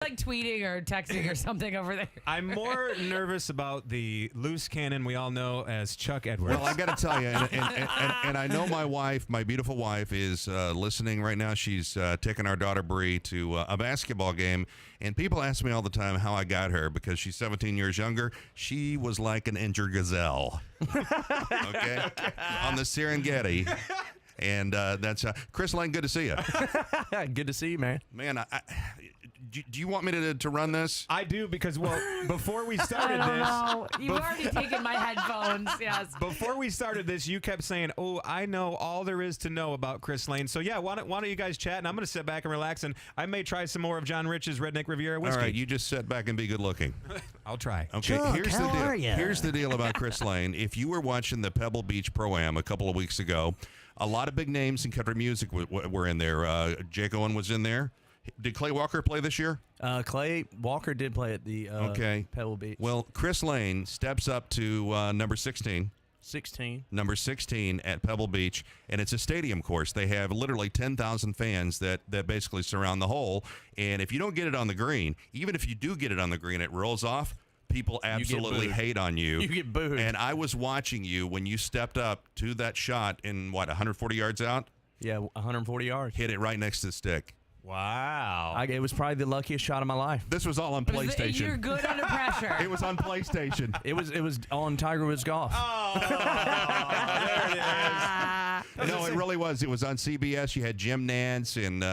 Like tweeting or texting or something over there. I'm more nervous about the loose cannon we all know as Chuck Edwards. Well, I got to tell you, and I know my wife, my beautiful wife, is listening right now. She's taking our daughter Bree to a basketball game, and people ask me all the time how I got her because she's 17 years younger. She was like an injured gazelle, okay, on the Serengeti. And that's Chris Lane. Good to see you. Good to see you, man. Man, do you want me to run this? I do because, well, before we started I don't this. know. You've already taken my headphones, yes. Before we started this, you kept saying, oh, I know all there is to know about Chris Lane. So, yeah, why don't you guys chat? And I'm going to sit back and relax, and I may try some more of John Rich's Redneck Riviera whiskey. All right, you just sit back and be good looking. I'll try. Okay, Chuck, here's how the deal. are ya? Here's the deal about Chris Lane. If you were watching the Pebble Beach Pro-Am a couple of weeks ago, a lot of big names in country music were in there. Jake Owen was in there. Did Clay Walker play this year? Clay Walker did play at the Pebble Beach. Well, Chris Lane steps up to number 16. 16. Number 16 at Pebble Beach, and it's a stadium course. They have literally 10,000 fans that basically surround the hole, and if you don't get it on the green, even if you do get it on the green, it rolls off, people absolutely hate on you. You get booed. And I was watching you when you stepped up to that shot in, 140 yards out? Yeah, 140 yards. Hit it right next to the stick. Wow. It was probably the luckiest shot of my life. This was all on PlayStation. You're good under pressure. It was on PlayStation. It was on Tiger Woods Golf. Oh, there it is. No, it really was. It was on CBS. You had Jim Nance and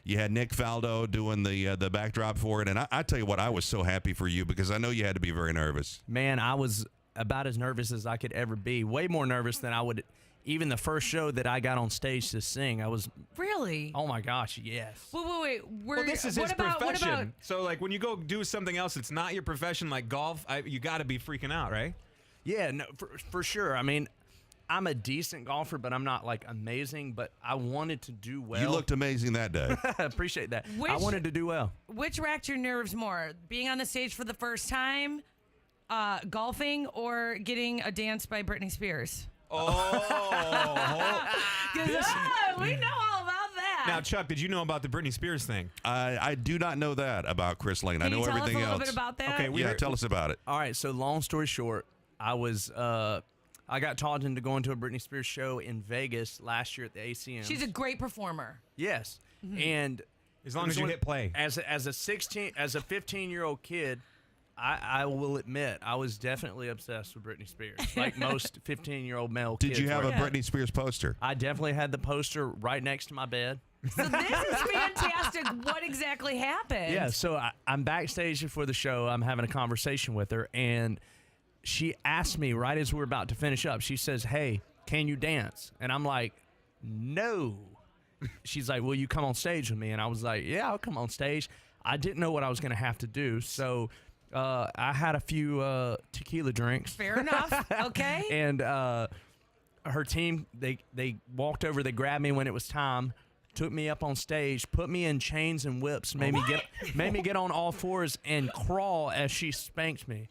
you had Nick Faldo doing the backdrop for it. And I tell you what, I was so happy for you because I know you had to be very nervous. Man, I was about as nervous as I could ever be. Way more nervous than I would. Even the first show that I got on stage to sing, I was... Really? Oh, my gosh, yes. Wait. Well, this is his profession. What about, so, like, when you go do something else, it's not your profession, like golf, you got to be freaking out, right? Yeah, no, for sure. I mean, I'm a decent golfer, but I'm not, like, amazing, but I wanted to do well. You looked amazing that day. I appreciate that. I wanted to do well. Which racked your nerves more? Being on the stage for the first time, golfing, or getting a dance by Britney Spears? Oh. We know all about that. Now, Chuck, did you know about the Britney Spears thing? I do not know that about Chris Lane. Can I know you tell everything us a little else. bit about that? Okay, tell us about it. All right, so long story short, I got talked into going to a Britney Spears show in Vegas last year at the ACM. She's a great performer. Yes, and As long as you hit play. As a 15-year-old kid, I will admit I was definitely obsessed with Britney Spears, like most 15-year-old male kids. Did you have were. a Britney Spears poster? I definitely had the poster right next to my bed. So this is fantastic. What exactly happened? Yeah, so I'm backstage before the show. I'm having a conversation with her, and she asked me right as we were about to finish up, she says, "Hey, can you dance?" And I'm like, "No." She's like, "Will you come on stage with me?" And I was like, "Yeah, I'll come on stage." I didn't know what I was going to have to do, so I had a few tequila drinks. Fair enough. Okay. And her team, they walked over, they grabbed me when it was time, took me up on stage, put me in chains and whips, made me get on all fours and crawl as she spanked me.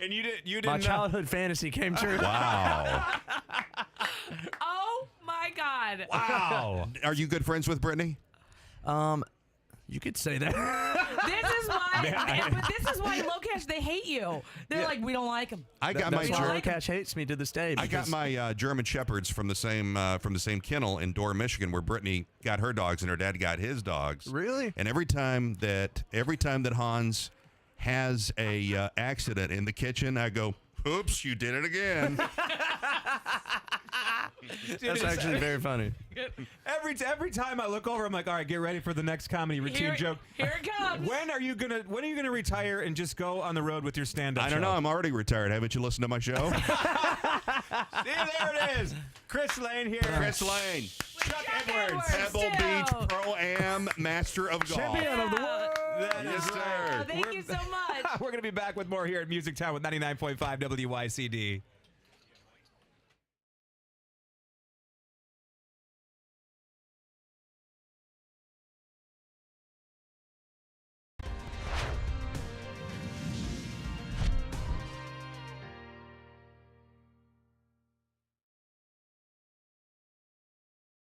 And you didn't. My childhood fantasy came true. Wow. Oh my God. Wow. Are you good friends with Britney? You could say that. This is why. But this is why Locash, they hate you. They're like, we don't like him. I got That's my why German. Locash hates me to this day. I got my German Shepherds from the same kennel in Dorr, Michigan, where Brittany got her dogs and her dad got his dogs. Really? And every time that Hans has a accident in the kitchen, I go, "Oops, you did it again." That's actually very funny. Every time I look over, I'm like, all right, get ready for the next comedy routine joke. Here it comes. When are you gonna retire and just go on the road with your stand-up? I don't know. I'm already retired. Haven't you listened to my show? See, there it is. Chris Lane here. Chris Lane, Chuck Edwards, Edwards, Pebble too. Beach Pro-Am Master of Golf. Champion of the world. That Yes, is sir. right. Thank you so much. We're gonna be back with more here at MusicTown with 99.5 WYCD.